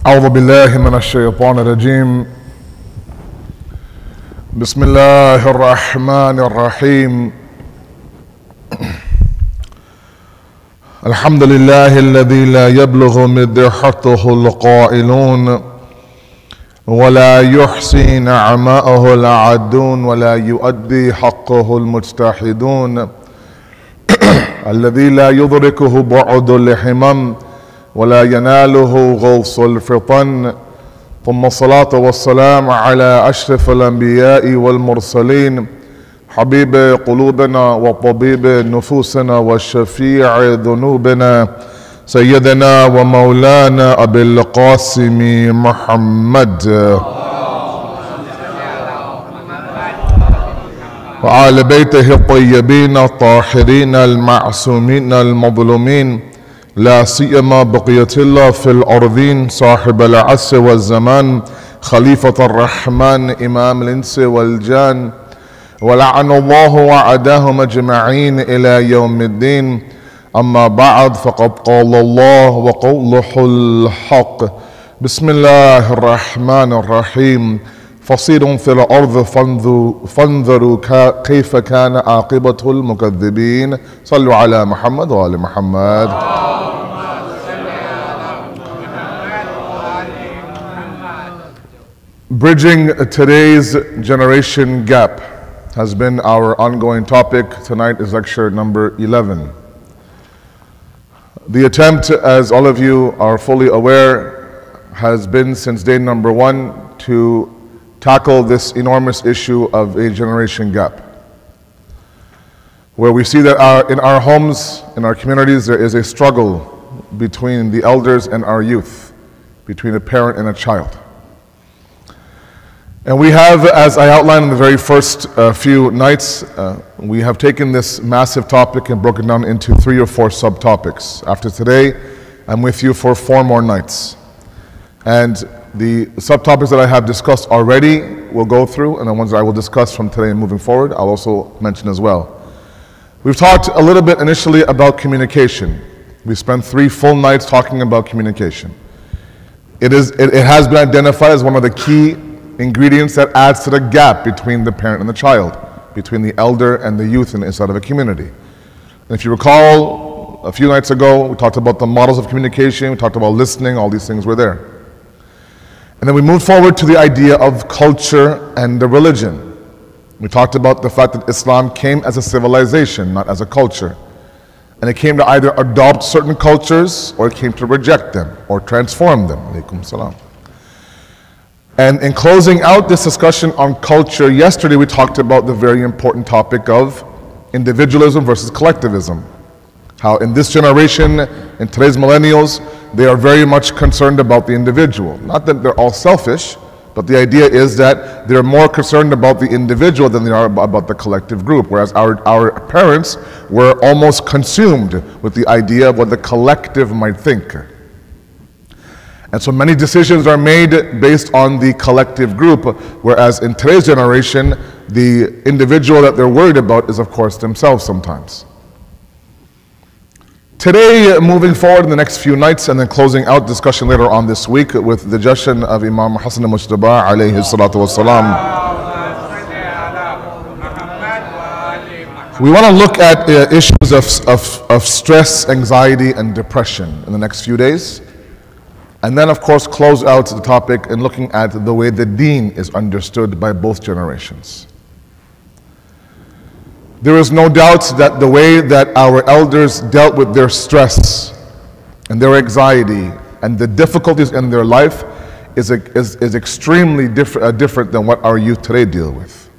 أعوذ بالله من الشيطان الرجيم. بسم الله الرحمن الرحيم. الحمد لله الذي لا يبلغ مدحته القائلون ولا يحصي نعماءه العادون ولا يؤدي حقه المجتهدون الذي لا يدركه بعد الحمم ولا يناله غوص الفطن، ثم الصلاة والسلام على أشرف الأنبياء والمرسلين حبيب قلوبنا وطبيب نفوسنا والشفيع ذنوبنا سيدنا ومولانا أبي القاسم محمد وآل بيته الطيبين الطاهرين المعصومين المظلومين، لا سيما بقية الله في الأرضين صاحب العصر والزمان خليفة الرحمن إمام الإنس والجان، ولعن الله وعداهم أجمعين إلى يوم الدين. أما بعد، فقد قال الله وقوله الحق. بسم الله الرحمن الرحيم. فصير في الأرض فانظروا كيف كان عاقبة المكذبين. صلوا على محمد وآل محمد. Bridging today's generation gap has been our ongoing topic. Tonight is lecture number 11. The attempt, as all of you are fully aware, has been since day number one to tackle this enormous issue of a generation gap, where we see that in our homes, in our communities, there is a struggle between the elders and our youth, between a parent and a child. And we have, as I outlined in the very first few nights, we have taken this massive topic and broken down into 3 or 4 subtopics. After today, I'm with you for 4 more nights. And the subtopics that I have discussed already will go through, and the ones that I will discuss from today and moving forward, I'll also mention as well. We've talked a little bit initially about communication. We spent 3 full nights talking about communication. It has been identified as one of the key ingredients that adds to the gap between the parent and the child, between the elder and the youth inside of a community. And if you recall, a few nights ago, we talked about the models of communication, we talked about listening, all these things were there. And then we moved forward to the idea of culture and the religion. We talked about the fact that Islam came as a civilization, not as a culture. And it came to either adopt certain cultures, or it came to reject them, or transform them. Alaykum salam. And in closing out this discussion on culture, yesterday we talked about the very important topic of individualism versus collectivism. How in this generation, in today's millennials, they are very much concerned about the individual. Not that they're all selfish, but the idea is that they're more concerned about the individual than they are about the collective group. Whereas our parents were almost consumed with the idea of what the collective might think. And so many decisions are made based on the collective group, whereas in today's generation, the individual that they're worried about is, of course, themselves sometimes. Today, moving forward in the next few nights, and then closing out discussion later on this week with the digestion of Imam Hassan al-Mujtaba alayhi salatu wassalam. We want to look at issues of stress, anxiety, and depression in the next few days. And then, of course, close out the topic in looking at the way the deen is understood by both generations. There is no doubt that the way that our elders dealt with their stress and their anxiety and the difficulties in their life is extremely different than what our youth today deal with.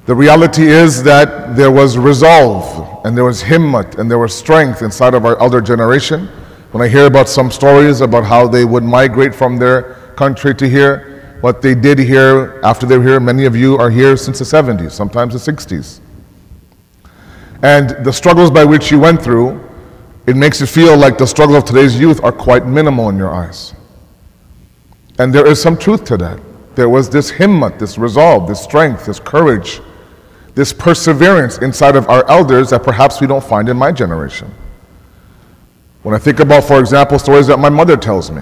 The reality is that there was resolve and there was himmat and there was strength inside of our elder generation. When I hear about some stories about how they would migrate from their country to here, what they did here after they were here, many of you are here since the 70s, sometimes the 60s. And the struggles by which you went through, it makes it feel like the struggles of today's youth are quite minimal in your eyes. And there is some truth to that. There was this himmat, this resolve, this strength, this courage, this perseverance inside of our elders that perhaps we don't find in my generation. When I think about, for example, stories that my mother tells me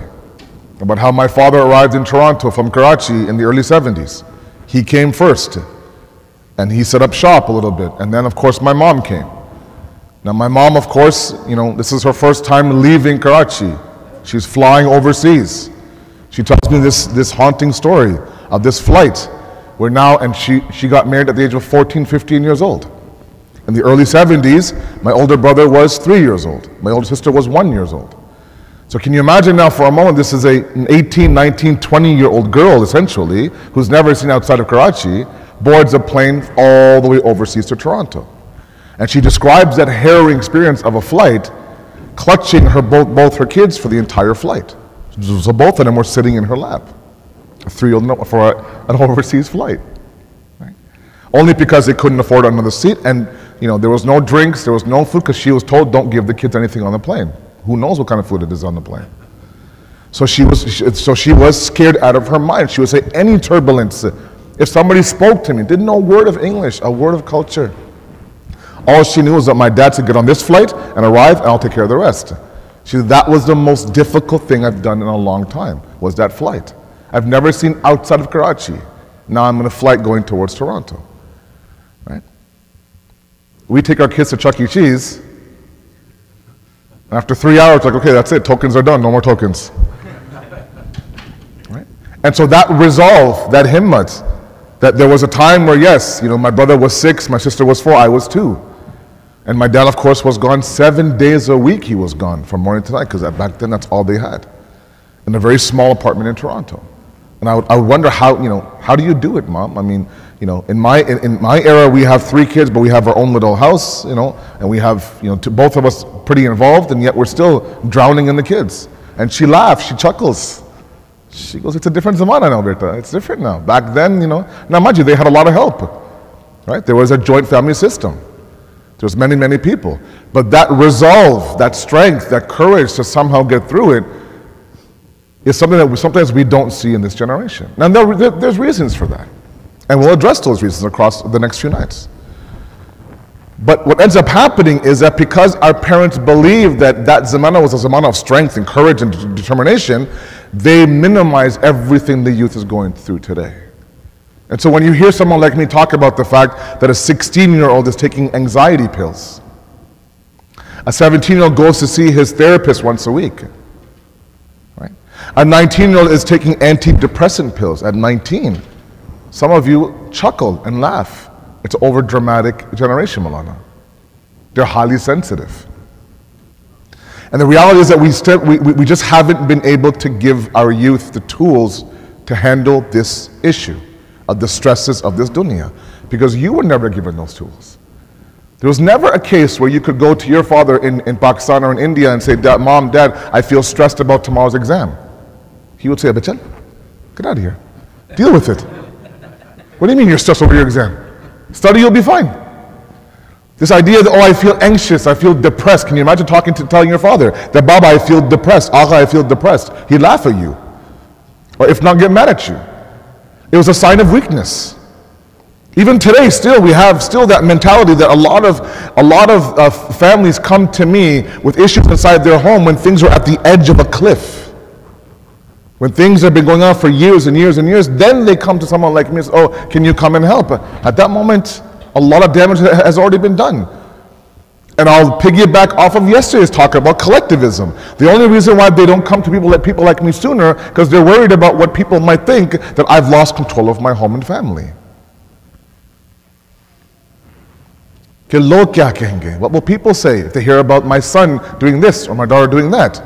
about how my father arrived in Toronto from Karachi in the early 70s. He came first, and he set up shop a little bit, and then of course my mom came. Now my mom, of course, this is her first time leaving Karachi. She's flying overseas. She tells me this haunting story of this flight where now, and she got married at the age of 14, 15 years old. In the early 70s, my older brother was 3 years old. My older sister was 1 year old. So can you imagine now for a moment, this is an 18, 19, 20-year-old girl, essentially, who's never seen outside of Karachi, boards a plane all the way overseas to Toronto. And she describes that harrowing experience of a flight, clutching both her kids for the entire flight. So both of them were sitting in her lap, a 3-year-old for an overseas flight. Right? Only because they couldn't afford another seat, and there was no drinks, there was no food, because she was told, don't give the kids anything on the plane. Who knows what kind of food it is on the plane? So she was scared out of her mind. She would say, any turbulence, if somebody spoke to me, didn't know a word of English, a word of culture. All she knew was that my dad said, get on this flight and arrive, and I'll take care of the rest. She said, that was the most difficult thing I've done in a long time, was that flight. I've never seen outside of Karachi. Now I'm on a flight going towards Toronto. Right? We take our kids to Chuck E. Cheese. After 3 hours, like, okay, that's it. Tokens are done. No more tokens. Right? And so that resolve, that himmat, that there was a time where, yes, my brother was 6, my sister was 4, I was 2. And my dad, of course, was gone 7 days a week. He was gone from morning to night, because back then that's all they had, in a very small apartment in Toronto. And I would wonder how do you do it, Mom? I mean, in my era, we have 3 kids, but we have our own little house, and we have, both of us pretty involved, and yet we're still drowning in the kids. And she laughs, she chuckles. She goes, it's a different zamana now, Berta. It's different now. Back then, now mind you, they had a lot of help, right? There was a joint family system. There was many, many people. But that resolve, that strength, that courage to somehow get through it is something that sometimes we don't see in this generation. Now, there's reasons for that. And we'll address those reasons across the next few nights. But what ends up happening is that because our parents believed that zamana was a zamana of strength and courage and determination, they minimize everything the youth is going through today. And so when you hear someone like me talk about the fact that a 16-year-old is taking anxiety pills, a 17-year-old goes to see his therapist once a week, right? A 19-year-old is taking antidepressant pills at 19. Some of you chuckle and laugh. It's an over-dramatic generation, Maulana. They're highly sensitive. And the reality is that we just haven't been able to give our youth the tools to handle this issue of the stresses of this dunya, because you were never given those tools. There was never a case where you could go to your father in Pakistan or in India and say, Mom, Dad, I feel stressed about tomorrow's exam. He would say, Bachal, get out of here. Deal with it. What do you mean you're stressed over your exam? Study, you'll be fine. This idea that, I feel anxious, I feel depressed. Can you imagine telling your father that, Baba, I feel depressed, Agha, I feel depressed? He'd laugh at you. Or if not, get mad at you. It was a sign of weakness. Even today, still, we have that mentality that a lot of families come to me with issues inside their home when things are at the edge of a cliff. When things have been going on for years and years and years, then they come to someone like me and say, can you come and help? At that moment, a lot of damage has already been done. And I'll piggyback off of yesterday's talk about collectivism. The only reason why they don't come to people like me sooner, because they're worried about what people might think, that I've lost control of my home and family. What will people say if they hear about my son doing this or my daughter doing that?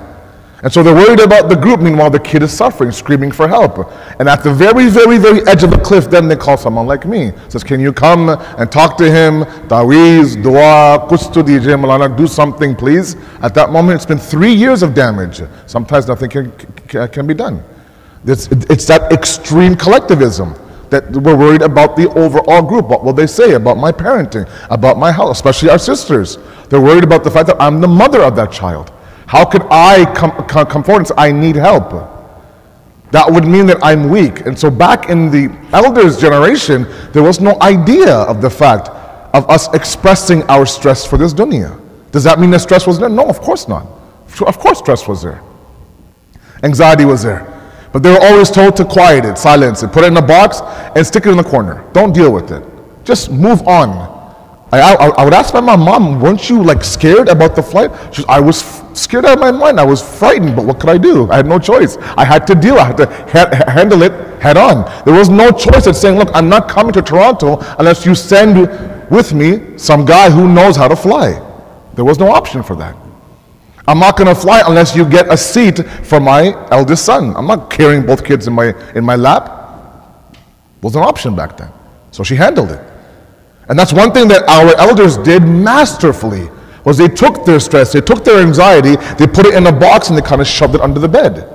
And so they're worried about the group. Meanwhile, the kid is suffering, screaming for help. And at the very, very, very edge of the cliff, then they call someone like me. Says, can you come and talk to him? Taweez, dua, kuch to dijiye, Maulana, do something, please. At that moment, it's been 3 years of damage. Sometimes nothing can be done. It's that extreme collectivism that we're worried about the overall group. What will they say about my parenting, about my health, especially our sisters? They're worried about the fact that I'm the mother of that child. How could I come forward and say, I need help? That would mean that I'm weak. And so back in the elders' generation, there was no idea of the fact of us expressing our stress for this dunya. Does that mean that stress was there? No, of course not. Of course stress was there. Anxiety was there. But they were always told to quiet it, silence it, put it in a box and stick it in the corner. Don't deal with it. Just move on. I would ask my mom, weren't you like scared about the flight? She said, I was scared out of my mind. I was frightened, but what could I do? I had no choice. I had to deal. I had to handle it head on. There was no choice in saying, look, I'm not coming to Toronto unless you send with me some guy who knows how to fly. There was no option for that. I'm not going to fly unless you get a seat for my eldest son. I'm not carrying both kids in my lap. Was an option back then. So she handled it. And that's one thing that our elders did masterfully, was they took their stress, they took their anxiety, they put it in a box and they kind of shoved it under the bed.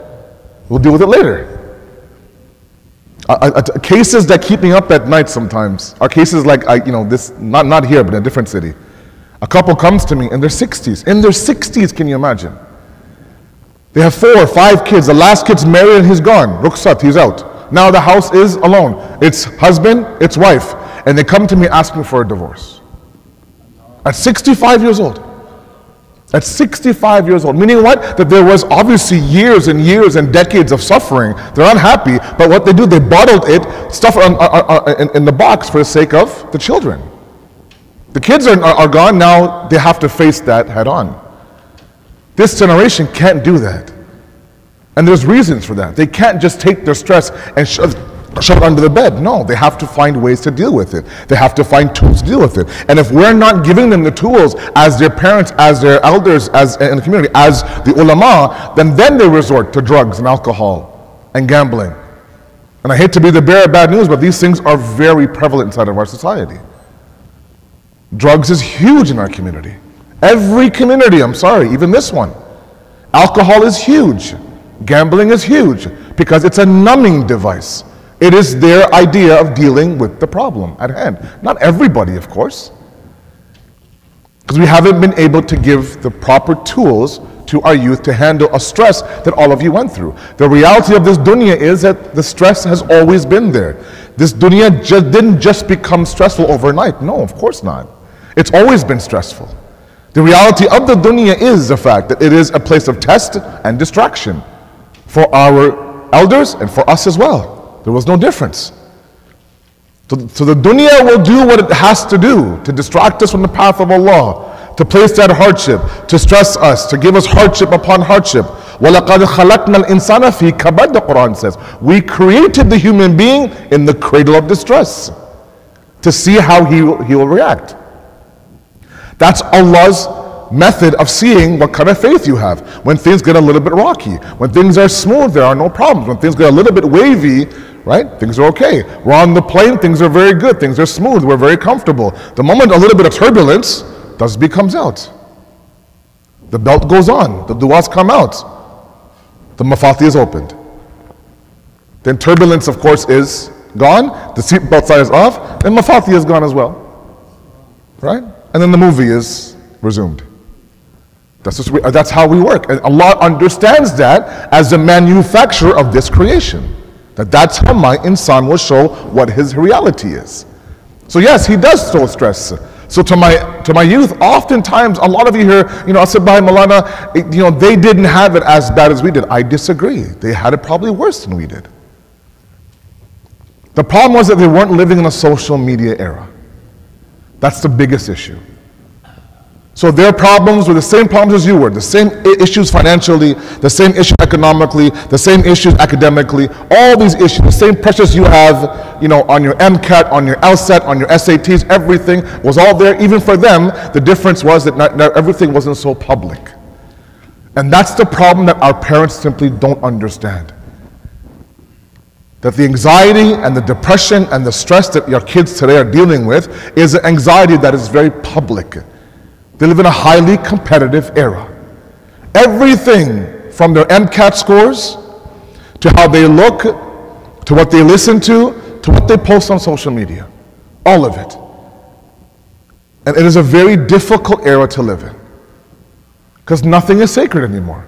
We'll deal with it later. Cases that keep me up at night sometimes are cases like, this, not here, but in a different city. A couple comes to me in their 60s. In their 60s, can you imagine? They have 4 or 5 kids. The last kid's married and he's gone. Rukhsat, he's out. Now the house is alone. It's husband, it's wife. And they come to me asking for a divorce. At 65 years old. At 65 years old. Meaning what? That there was obviously years and years and decades of suffering. They're unhappy, but what they do, they bottled it, stuff it in the box for the sake of the children. The kids are gone, now they have to face that head on. This generation can't do that. And there's reasons for that. They can't just take their stress and shove it under the bed. No, they have to find ways to deal with it. They have to find tools to deal with it. And if we're not giving them the tools as their parents, as their elders, as in the community, as the ulama, then they resort to drugs and alcohol and gambling. And I hate to be the bearer of bad news, but these things are very prevalent inside of our society. Drugs is huge in our community. Every community, I'm sorry, even this one. Alcohol is huge. Gambling is huge because it's a numbing device. It is their idea of dealing with the problem at hand. Not everybody, of course. Because we haven't been able to give the proper tools to our youth to handle a stress that all of you went through. The reality of this dunya is that the stress has always been there. This dunya didn't just become stressful overnight. No, of course not. It's always been stressful. The reality of the dunya is the fact that it is a place of test and distraction for our elders and for us as well. There was no difference. So the dunya will do what it has to do to distract us from the path of Allah, to place that hardship, to stress us, to give us hardship upon hardship. وَلَقَدْ خَلَقْنَا الْإِنسَانَ فِي كَبَدٍ, the Quran says. We created the human being in the cradle of distress to see how he will react. That's Allah's method of seeing what kind of faith you have. When things get a little bit rocky, when things are smooth, there are no problems. When things get a little bit wavy, right, things are okay. We're on the plane, things are very good, things are smooth, we're very comfortable. The moment a little bit of turbulence, tasbih comes out. The belt goes on, the du'as come out. The mafati is opened. Then turbulence, of course, is gone. The seatbelt sign is off, and mafati is gone as well. Right? And then the movie is resumed. That's how we work. And Allah understands that as the manufacturer of this creation. That's how my insan will show what his reality is. So yes, he does show stress. So to my youth, oftentimes, a lot of you here, Asad Bhai, Maulana, they didn't have it as bad as we did. I disagree. They had it probably worse than we did. The problem was that they weren't living in a social media era. That's the biggest issue. So their problems were the same problems as you were, the same issues financially, the same issue economically, the same issues academically, all these issues, the same pressures you have, on your MCAT, on your LSAT, on your SATs, everything was all there. Even for them, the difference was that not everything wasn't so public. And that's the problem that our parents simply don't understand. That the anxiety and the depression and the stress that your kids today are dealing with is an anxiety that is very public. They live in a highly competitive era. Everything from their MCAT scores, to how they look, to what they listen to what they post on social media. All of it. And it is a very difficult era to live in. Because nothing is sacred anymore.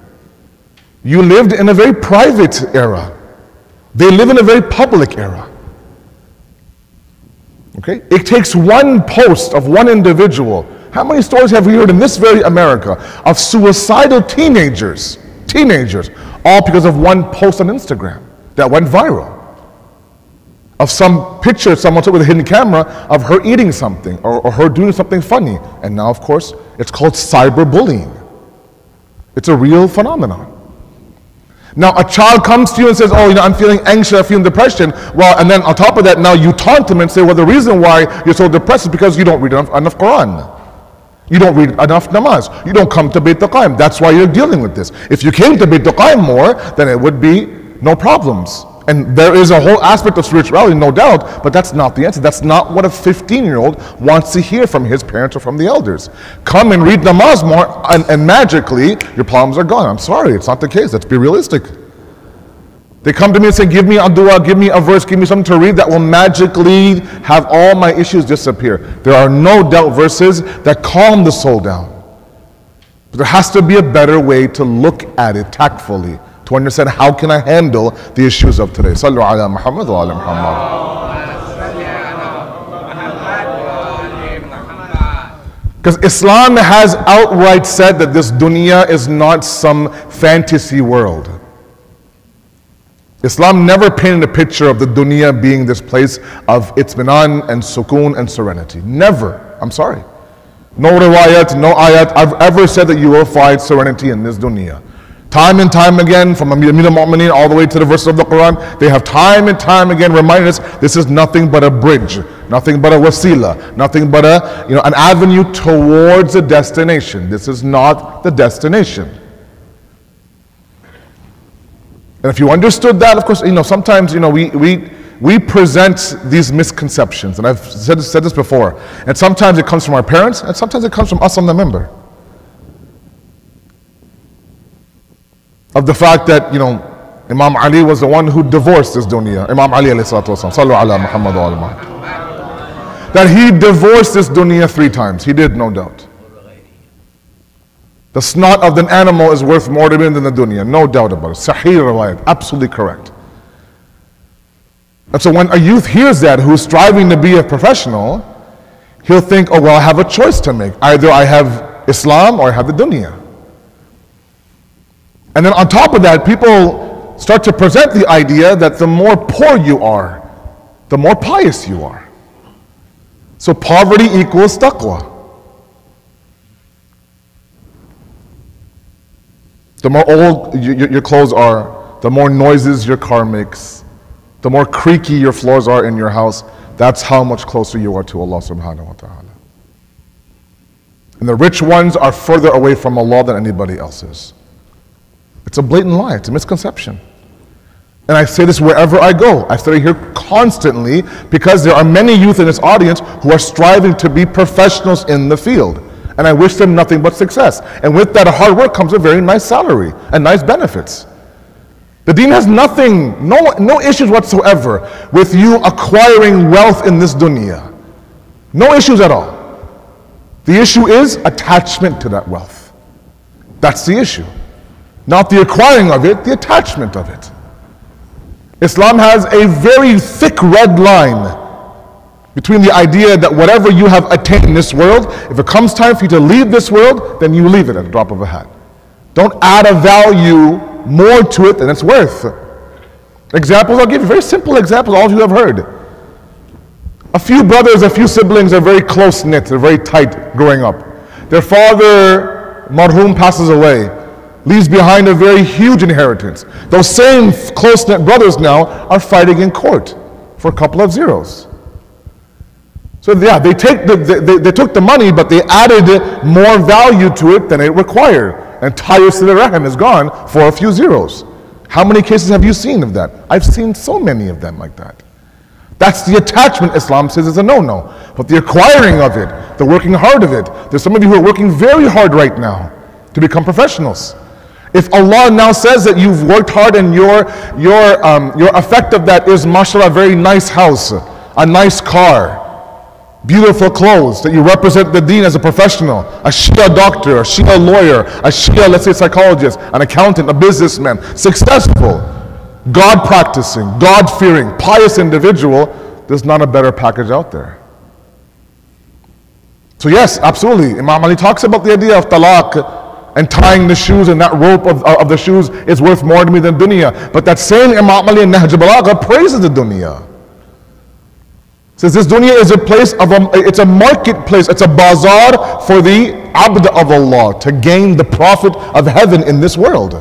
You lived in a very private era. They live in a very public era. Okay? It takes one post of one individual. How many stories have we heard in this very America of suicidal teenagers, all because of one post on Instagram that went viral? Of some picture someone took with a hidden camera of her eating something or her doing something funny. And now, of course, it's called cyberbullying. It's a real phenomenon. Now, a child comes to you and says, oh, I'm feeling anxious, I'm feeling depression. Well, and then on top of that, now you taunt him and say, well, the reason why you're so depressed is because you don't read enough Quran. You don't read enough namaz. You don't come to Bayt al-Qayem. That's why you're dealing with this. If you came to Bayt al-Qayem more, then it would be no problems. And there is a whole aspect of spirituality, no doubt, but that's not the answer. That's not what a 15-year-old wants to hear from his parents or from the elders. Come and read namaz more, and magically, your problems are gone. I'm sorry, it's not the case. Let's be realistic. They come to me and say, give me a dua, give me a verse, give me something to read that will magically have all my issues disappear. There are no doubt verses that calm the soul down. But there has to be a better way to look at it tactfully, to understand how can I handle the issues of today. Sallu ala Muhammad wa ala Muhammad. Because Islam has outright said that this dunya is not some fantasy world. Islam never painted a picture of the dunya being this place of itminan and sukoon and serenity. Never. I'm sorry. No riwayat, no ayat I've ever said that you will find serenity in this dunya. Time and time again, from Amir al-Mu'mineen all the way to the verses of the Quran, they have time and time again reminded us this is nothing but a bridge, nothing but a wasila, nothing but an avenue towards a destination. This is not the destination. And if you understood that, of course, sometimes, we present these misconceptions, and I've said this before, and sometimes it comes from our parents, and sometimes it comes from us on the member. Of the fact that, Imam Ali was the one who divorced this dunya. Imam Ali alayhi salatu wasalam, sallu ala Muhammad wa ala Muhammad. That he divorced this dunya 3 times. He did, no doubt. The snot of an animal is worth more to him than the dunya, no doubt about it. Sahih riwayat, absolutely correct. And so when a youth hears that, who's striving to be a professional, he'll think, oh, well, I have a choice to make. Either I have Islam or I have the dunya. And then on top of that, people start to present the idea that the more poor you are, the more pious you are. So poverty equals taqwa. The more old your clothes are, the more noises your car makes, the more creaky your floors are in your house, that's how much closer you are to Allah subhanahu wa ta'ala. And the rich ones are further away from Allah than anybody else is. It's a blatant lie, it's a misconception. And I say this wherever I go. I study here constantly because there are many youth in this audience who are striving to be professionals in the field. And I wish them nothing but success. And with that hard work comes a very nice salary and nice benefits. The deen has nothing, no issues whatsoever with you acquiring wealth in this dunya. No issues at all. The issue is attachment to that wealth. That's the issue. Not the acquiring of it, the attachment of it. Islam has a very thick red line between the idea that whatever you have attained in this world, if it comes time for you to leave this world, then you leave it at a drop of a hat. Don't add a value more to it than it's worth. Examples, I'll give you very simple examples, all of you have heard. A few brothers, a few siblings are very close-knit, they're very tight growing up. Their father, marhum, passes away, leaves behind a very huge inheritance. Those same close-knit brothers now are fighting in court for a couple of zeros. So yeah, they took the money, but they added more value to it than it required. And Tayyus al-Rahim is gone for a few zeros. How many cases have you seen of that? I've seen so many of them like that. That's the attachment Islam says is a no-no. But the acquiring of it, the working hard of it, there's some of you who are working very hard right now to become professionals. If Allah now says that you've worked hard and your effect of that is, mashallah, a very nice house, a nice car, beautiful clothes, that you represent the deen as a professional, a Shia doctor, a Shia lawyer, a Shia, let's say, psychologist, an accountant, a businessman, successful, God practicing, God fearing, pious individual, there's not a better package out there. So yes, absolutely. Imam Ali talks about the idea of talaq and tying the shoes, and that rope of the shoes is worth more to me than dunya. But that same Imam Ali in Nahj al-Balagha praises the dunya. Says this dunya is a place of it's a marketplace, it's a bazaar for the abd of Allah to gain the profit of heaven in this world.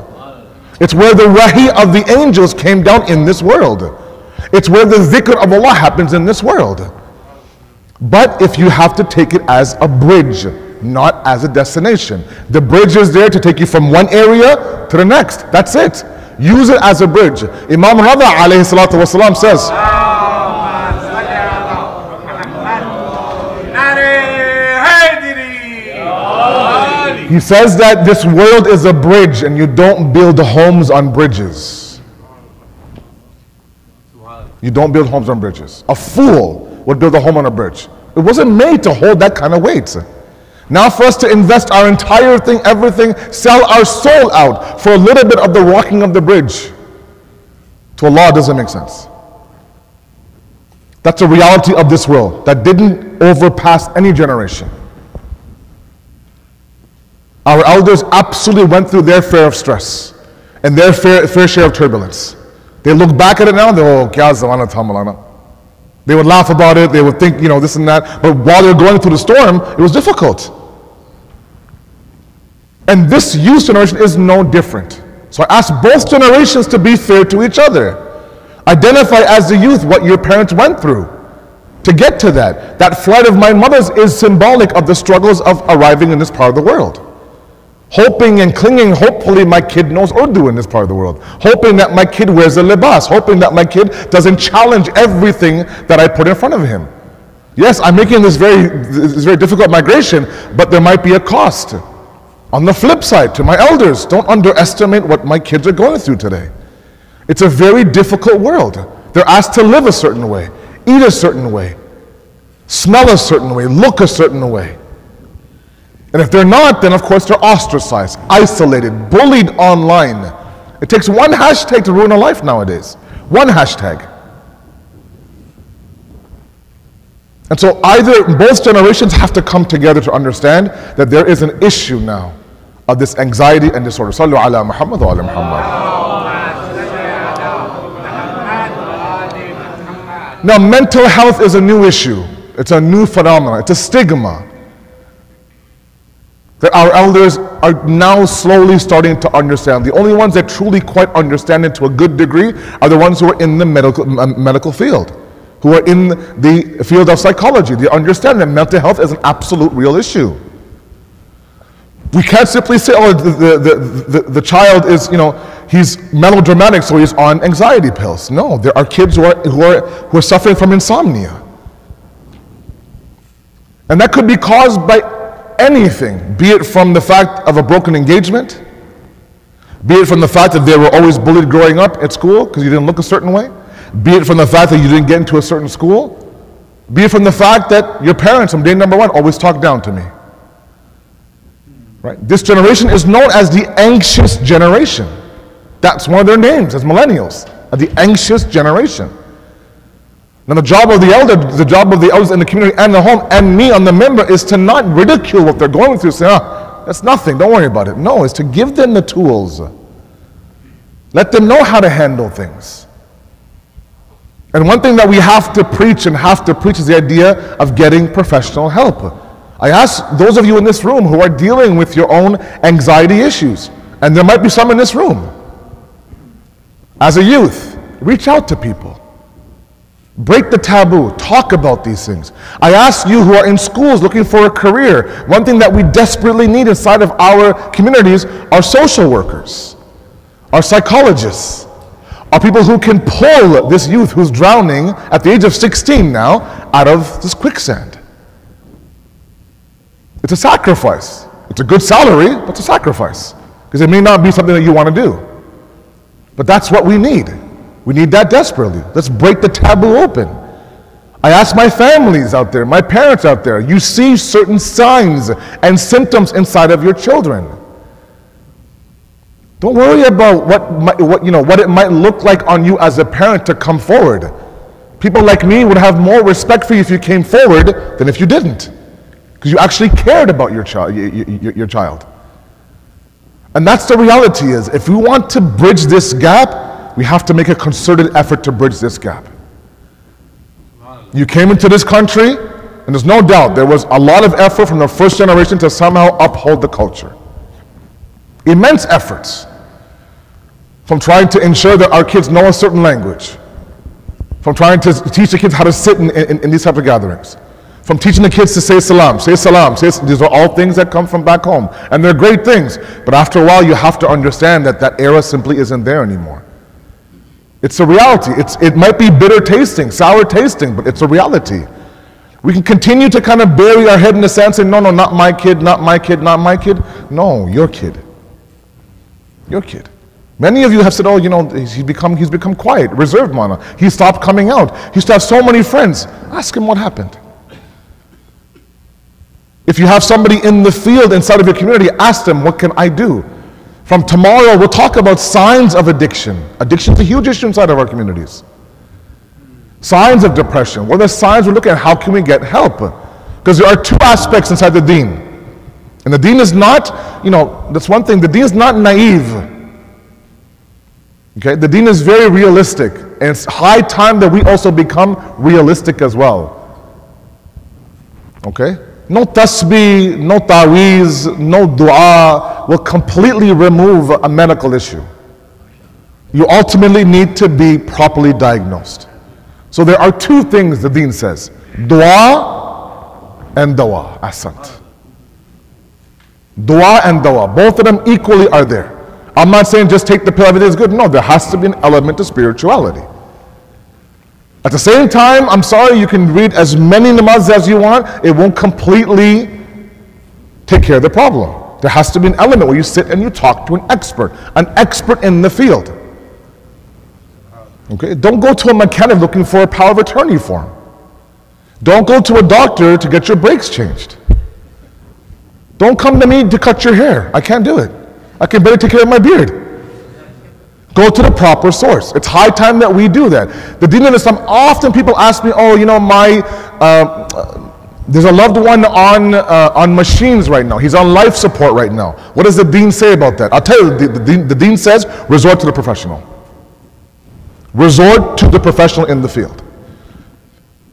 It's where the wahi of the angels came down in this world. It's where the dhikr of Allah happens in this world. But if you have to take it as a bridge, not as a destination. The bridge is there to take you from one area to the next. That's it. Use it as a bridge. Imam Rada alayhi salatu wasalam says, he says that this world is a bridge and you don't build homes on bridges. You don't build homes on bridges. A fool would build a home on a bridge. It wasn't made to hold that kind of weight. Now for us to invest our entire thing, everything, sell our soul out for a little bit of the walking of the bridge to Allah doesn't make sense. That's a reality of this world that didn't overpass any generation. Our elders absolutely went through their fair of stress and their fair share of turbulence. They look back at it now and they go, kya zamana tha Maulana. They would laugh about it, they would think, this and that. But while they're going through the storm, it was difficult. And this youth generation is no different. So I ask both generations to be fair to each other. Identify as the youth what your parents went through to get to that. That flight of my mother's is symbolic of the struggles of arriving in this part of the world. Hoping and clinging, hopefully my kid knows Urdu in this part of the world. Hoping that my kid wears a libas. Hoping that my kid doesn't challenge everything that I put in front of him. Yes, I'm making this very difficult migration, but there might be a cost. On the flip side, to my elders, don't underestimate what my kids are going through today. It's a very difficult world. They're asked to live a certain way, eat a certain way, smell a certain way, look a certain way. And if they're not, then of course they're ostracized, isolated, bullied online. It takes one hashtag to ruin a life nowadays. One hashtag. And so both generations have to come together to understand that there is an issue now of this anxiety and disorder. Sallu ala Muhammad wa ala Muhammad. Now mental health is a new issue. It's a new phenomenon. It's a stigma that our elders are now slowly starting to understand. The only ones that truly quite understand it to a good degree are the ones who are in the medical field, who are in the field of psychology. They understand that mental health is an absolute real issue. We can't simply say, oh, the child is, he's melodramatic, so he's on anxiety pills. No, there are kids who are suffering from insomnia. And that could be caused by anything, be it from the fact of a broken engagement, be it from the fact that they were always bullied growing up at school because you didn't look a certain way, be it from the fact that you didn't get into a certain school, be it from the fact that your parents from day number one always talked down to me. Right? This generation is known as the anxious generation. That's one of their names as millennials, the anxious generation. Now the job of the elders in the community and the home and me on the member is to not ridicule what they're going through, say, that's nothing, don't worry about it. No, it's to give them the tools. Let them know how to handle things. And one thing that we have to preach is the idea of getting professional help. I ask those of you in this room who are dealing with your own anxiety issues, and there might be some in this room, as a youth, reach out to people. Break the taboo, talk about these things. I ask you who are in schools looking for a career, one thing that we desperately need inside of our communities are social workers, are psychologists, are people who can pull this youth who's drowning at the age of 16 now out of this quicksand. It's a sacrifice. It's a good salary, but it's a sacrifice because it may not be something that you want to do. But that's what we need. We need that desperately. Let's break the taboo open. I ask my families out there, my parents out there, you see certain signs and symptoms inside of your children. Don't worry about what it might look like on you as a parent to come forward. People like me would have more respect for you if you came forward than if you didn't. because you actually cared about your child. And that's the reality is, if we want to bridge this gap, we have to make a concerted effort to bridge this gap. You came into this country, and there's no doubt there was a lot of effort from the first generation to somehow uphold the culture. Immense efforts. From trying to ensure that our kids know a certain language, from trying to teach the kids how to sit in these type of gatherings, from teaching the kids to say salam, these are all things that come from back home, and they're great things, but after a while you have to understand that that era simply isn't there anymore. It's a reality. It might be bitter tasting, sour tasting, but it's a reality. We can continue to kind of bury our head in the sand saying, no, not my kid, not my kid, not my kid. No, your kid. Your kid. Many of you have said, oh, he's become quiet, reserved, Mana. He stopped coming out. He used to have so many friends. Ask him what happened. If you have somebody in the field inside of your community, ask them, what can I do? From tomorrow, we'll talk about signs of addiction. Addiction is a huge issue inside of our communities. Signs of depression. What are the signs we're looking at? How can we get help? Because there are two aspects inside the deen. And the deen is not, that's one thing, the deen is not naive. Okay, the deen is very realistic, and it's high time that we also become realistic as well. Okay? No tasbih, no taweez, no dua will completely remove a medical issue. You ultimately need to be properly diagnosed. So there are two things the deen says: dua and dawa. Ahsant. Dua and dawa, both of them equally are there. I'm not saying just take the pill, everything is good. No, there has to be an element of spirituality. At the same time, I'm sorry, you can read as many namaz as you want, it won't completely take care of the problem. There has to be an element where you sit and you talk to an expert in the field. Okay, don't go to a mechanic looking for a power of attorney form. Don't go to a doctor to get your brakes changed. Don't come to me to cut your hair. I can't do it. I can better take care of my beard. Go to the proper source. It's high time that we do that. The Deen of Islam, often people ask me, oh, there's a loved one on machines right now. He's on life support right now. What does the Deen say about that? I'll tell you, the Deen says, resort to the professional. Resort to the professional in the field.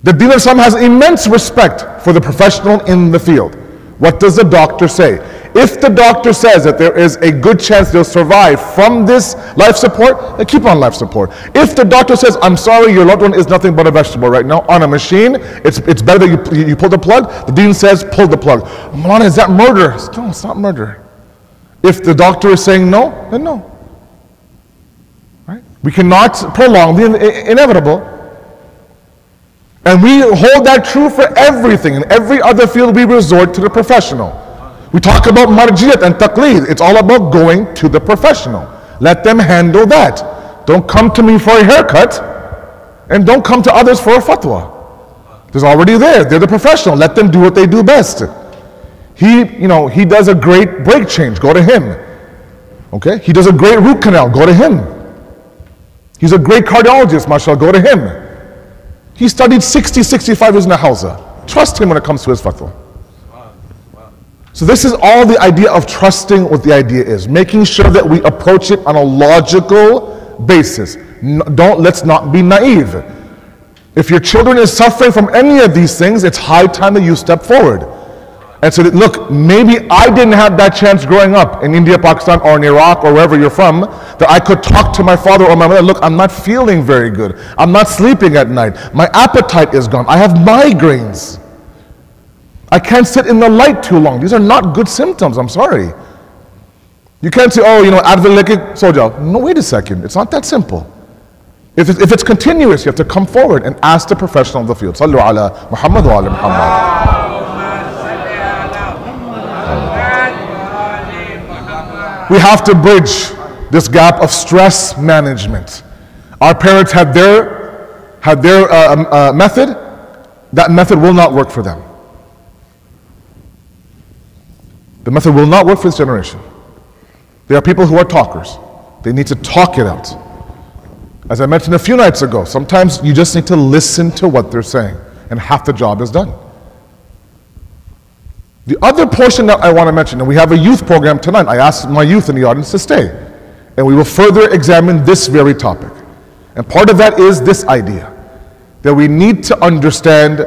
The Deen of Islam has immense respect for the professional in the field. What does the doctor say? If the doctor says that there is a good chance they'll survive from this life support, then keep on life support. If the doctor says, I'm sorry, your loved one is nothing but a vegetable right now on a machine, it's better that you pull the plug, the Deen says, pull the plug. Maulana, is that murder? No, it's not murder. If the doctor is saying no, then no. Right? We cannot prolong the inevitable. And we hold that true for everything. In every other field, we resort to the professional. We talk about marjiyat and taqleed. It's all about going to the professional. Let them handle that. Don't come to me for a haircut, and don't come to others for a fatwa. There's already there. They're the professional. Let them do what they do best. He does a great brake change. Go to him. Okay? He does a great root canal. Go to him. He's a great cardiologist. Mashallah. Go to him. He studied 65 years in the Hausa. Trust him when it comes to his fatwa. So this is all the idea of trusting what the idea is. Making sure that we approach it on a logical basis. Let's not be naive. If your children is suffering from any of these things, it's high time that you step forward. And say, look, maybe I didn't have that chance growing up in India, Pakistan, or in Iraq, or wherever you're from, that I could talk to my father or my mother. Look, I'm not feeling very good. I'm not sleeping at night. My appetite is gone. I have migraines. I can't sit in the light too long. These are not good symptoms. I'm sorry. You can't say, oh, Advil leke soja. No, wait a second. It's not that simple. If it's continuous, you have to come forward and ask the professional of the field. Sallu ala Muhammad wa ala Muhammad. We have to bridge this gap of stress management. Our parents had their method. That method will not work for them. The method will not work for this generation. There are people who are talkers. They need to talk it out. As I mentioned a few nights ago, sometimes you just need to listen to what they're saying, and half the job is done. The other portion that I want to mention, and we have a youth program tonight. I asked my youth in the audience to stay. And we will further examine this very topic. And part of that is this idea, that we need to understand,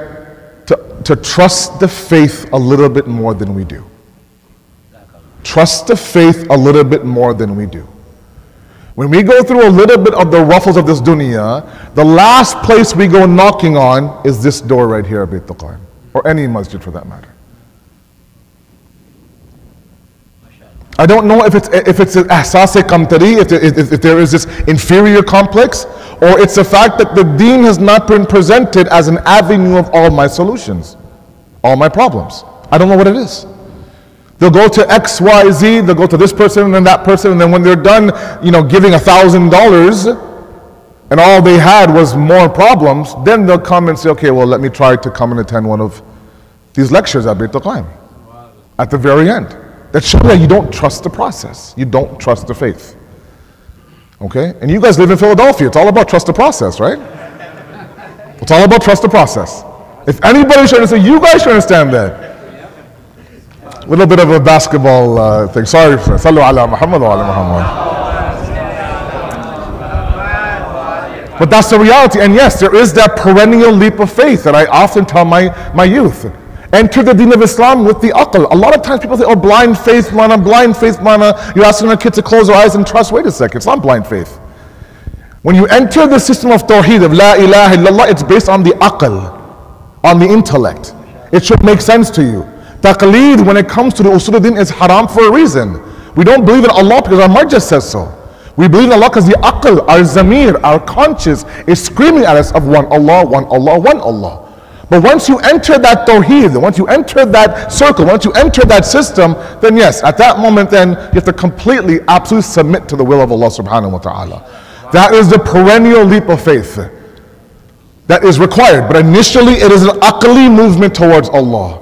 to trust the faith a little bit more than we do. Trust the faith a little bit more than we do. When we go through a little bit of the ruffles of this dunya, the last place we go knocking on is this door right here at Bayt al-Qayem, or any masjid for that matter. I don't know if it's an ahsas kamtari, if there is this inferior complex, or it's the fact that the deen has not been presented as an avenue of all my solutions, all my problems. I don't know what it is. They'll go to X, Y, Z, they'll go to this person and then that person, and then when they're done, giving $1,000, and all they had was more problems, then they'll come and say, okay, well, let me try to come and attend one of these lectures at Bayt al-Qayem. At the very end. That shows that you don't trust the process. You don't trust the faith. Okay? And you guys live in Philadelphia. It's all about trust the process, right? It's all about trust the process. If anybody should understand, you guys should understand that. A little bit of a basketball thing. Sorry, Sallu ala Muhammad wa ala Muhammad. But that's the reality. And yes, there is that perennial leap of faith that I often tell my youth. Enter the deen of Islam with the aql. A lot of times people say, oh, blind faith, mana, blind faith, mana. You're asking a kid to close their eyes and trust. Wait a second, it's not blind faith. When you enter the system of tawheed, of la ilaha illallah, it's based on the aql, on the intellect. It should make sense to you. Taqleed, when it comes to the usul din, is haram for a reason. We don't believe in Allah because our marja says so. We believe in Allah because the aql, our zamir, our conscience is screaming at us of one Allah, one Allah, one Allah. But once you enter that tawheed, once you enter that circle, once you enter that system, then yes, at that moment then you have to completely, absolutely submit to the will of Allah subhanahu wa ta'ala. That is the perennial leap of faith that is required. But initially it is an aqli movement towards Allah,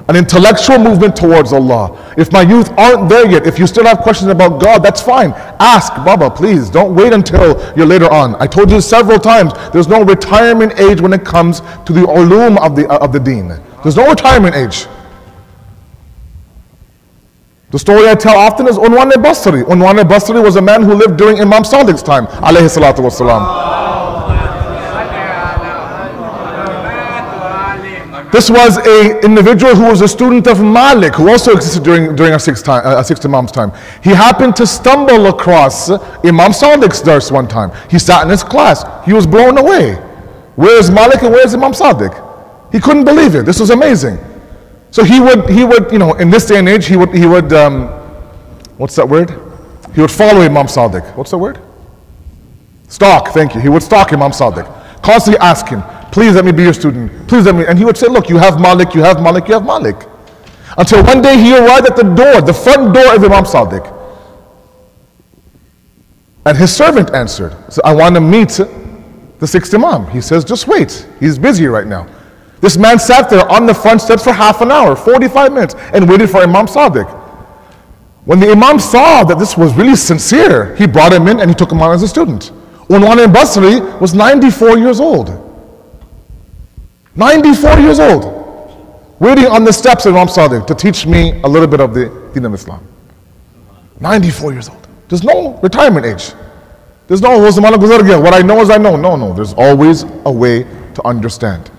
an intellectual movement towards Allah. If my youth aren't there yet, if you still have questions about God, that's fine. Ask, Baba, please. Don't wait until you're later on. I told you several times, there's no retirement age when it comes to the ulum of the deen. There's no retirement age. The story I tell often is Unwan al-Basri. Unwan al-Basri was a man who lived during Imam Sadiq's time, alayhi salatu wasalam. This was an individual who was a student of Malik, who also existed during our sixth Imam's time. He happened to stumble across Imam Sadiq's dars one time. He sat in his class. He was blown away. Where is Malik and where is Imam Sadiq? He couldn't believe it. This was amazing. So he would, in this day and age, he would, what's that word? He would follow Imam Sadiq. What's the word? Stalk, thank you. He would stalk Imam Sadiq. Constantly ask him, please let me be your student. Please let me. And he would say, look, you have Malik, you have Malik, you have Malik. Until one day he arrived at the door, the front door of Imam Sadiq. And his servant answered. So I want to meet the sixth Imam. He says, just wait. He's busy right now. This man sat there on the front steps for half an hour, 45 minutes, and waited for Imam Sadiq. When the Imam saw that this was really sincere, he brought him in and he took him on as a student. Unwan al-Basri was 94 years old. 94 years old. Waiting on the steps of Imam Sadiq to teach me a little bit of the deen of Islam. 94 years old. There's no retirement age. There's no, what I know is I know. No, there's always a way to understand.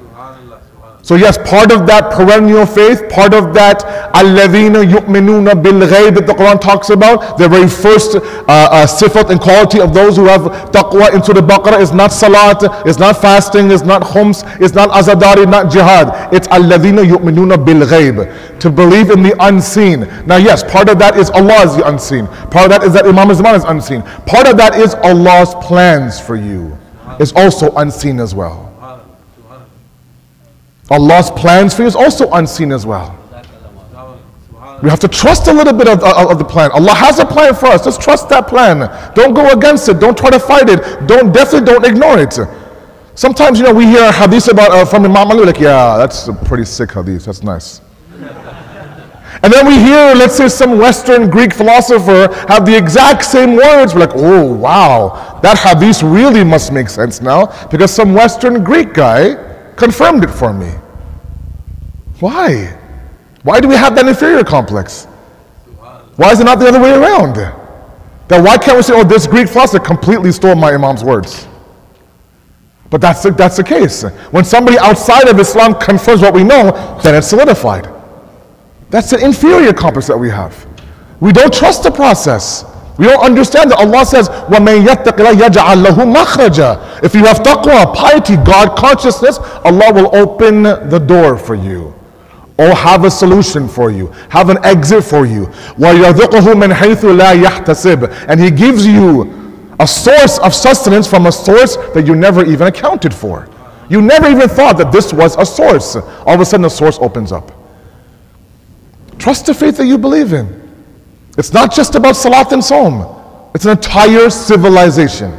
So yes, part of that perennial faith, part of that الَّذِينَ يُؤْمِنُونَ بِالْغَيْبِ that the Quran talks about, the very first sifat and quality of those who have taqwa in Surah Baqarah is not salat, is not fasting, is not khums, is not azadari, not jihad. It's الَّذِينَ يُؤْمِنُونَ بِالْغَيْبِ, to believe in the unseen. Now yes, part of that is Allah is the unseen. Part of that is that Imam Zaman is unseen. Part of that is Allah's plans for you is also unseen as well. Allah's plans for you is also unseen as well. We have to trust a little bit of the plan. Allah has a plan for us. Just trust that plan. Don't go against it. Don't try to fight it. Definitely don't ignore it. Sometimes, we hear a hadith about from Imam Ali, like, yeah, that's a pretty sick hadith. That's nice. And then we hear, let's say, some Western Greek philosopher have the exact same words. We're like, oh, wow, that hadith really must make sense now because some Western Greek guy confirmed it for me. Why? Why do we have that inferior complex? Why is it not the other way around? Then why can't we say, oh, this Greek philosopher completely stole my Imam's words? But that's the case. When somebody outside of Islam confirms what we know, then it's solidified. That's the inferior complex that we have. We don't trust the process. We don't understand that Allah says, وَمَن يَتَّقِ اللَّهَ يَجْعَلْ لَهُ مَخْرَجًا. If you have taqwa, piety, God consciousness, Allah will open the door for you, or have a solution for you, have an exit for you. وَيَرْزُقْهُ مِنْ حَيْثُ لَا يَحْتَسِبْ. And He gives you a source of sustenance from a source that you never even accounted for. You never even thought that this was a source. All of a sudden the source opens up. Trust the faith that you believe in. It's not just about salat and saum. It's an entire civilization,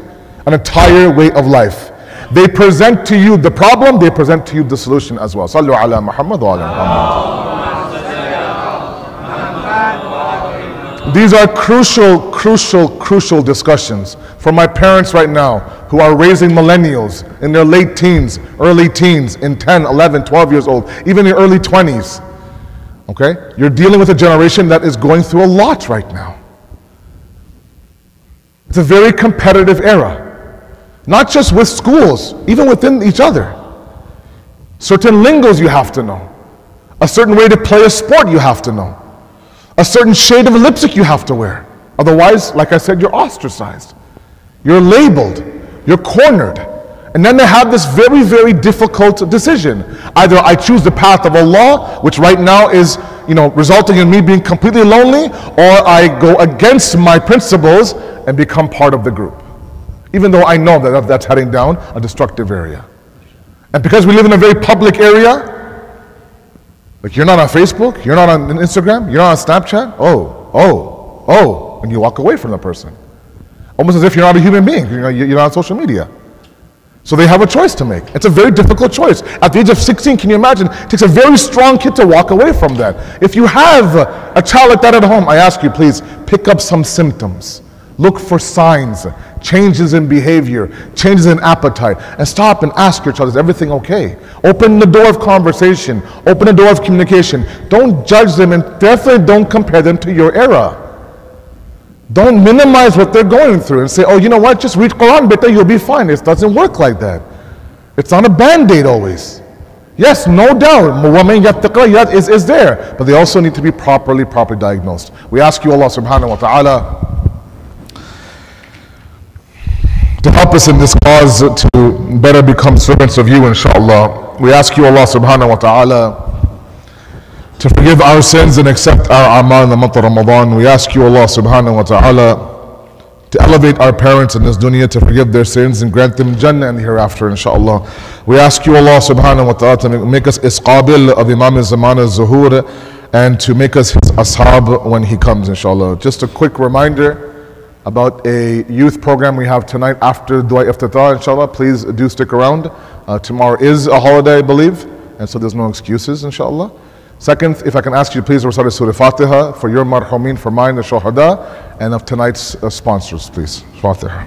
an entire way of life. They present to you the problem, they present to you the solution as well. Sallu ala Muhammad wa ala Muhammad. These are crucial discussions for my parents right now who are raising millennials in their late teens, early teens, in 10, 11, 12 years old, even in early 20s. Okay? You're dealing with a generation that is going through a lot right now. It's a very competitive era. Not just with schools, even within each other. Certain lingos you have to know. A certain way to play a sport you have to know. A certain shade of lipstick you have to wear. Otherwise, like I said, you're ostracized. You're labeled. You're cornered. And then they have this very difficult decision. Either I choose the path of Allah, which right now is, resulting in me being completely lonely, or I go against my principles and become part of the group. Even though I know that that's heading down a destructive area. And because we live in a very public area, like you're not on Facebook, you're not on Instagram, you're not on Snapchat, and you walk away from the person. Almost as if you're not a human being, you're not on social media. So they have a choice to make. It's a very difficult choice. At the age of 16, can you imagine? It takes a very strong kid to walk away from that. If you have a child like that at home, I ask you, please pick up some symptoms. Look for signs, changes in behavior, changes in appetite, and stop and ask your child, is everything okay? Open the door of conversation, open the door of communication. Don't judge them, and definitely don't compare them to your era. Don't minimize what they're going through and say, oh, you know what, just read Quran, beta, you'll be fine. It doesn't work like that. It's not a band-aid always. Yes, no doubt, is there, but they also need to be properly diagnosed. We ask you, Allah subhanahu wa ta'ala, to help us in this cause to better become servants of you, inshaAllah. We ask you, Allah subhanahu wa ta'ala, to forgive our sins and accept our amal in the month of Ramadan. We ask you, Allah subhanahu wa ta'ala, to elevate our parents in this dunya, to forgive their sins and grant them Jannah and the hereafter, inshaAllah. We ask you, Allah subhanahu wa ta'ala, to make us isqabil of Imam al-Zaman al-Zuhur, and to make us his ashab when he comes, inshaAllah. Just a quick reminder about a youth program we have tonight after Dua Iftitah, inshallah. Please do stick around. Tomorrow is a holiday, I believe, and so there's no excuses, inshallah. Second, if I can ask you to please recite Surah Fatiha for your marhumin, for mine, the shuhada, and of tonight's sponsors, please. Fatiha.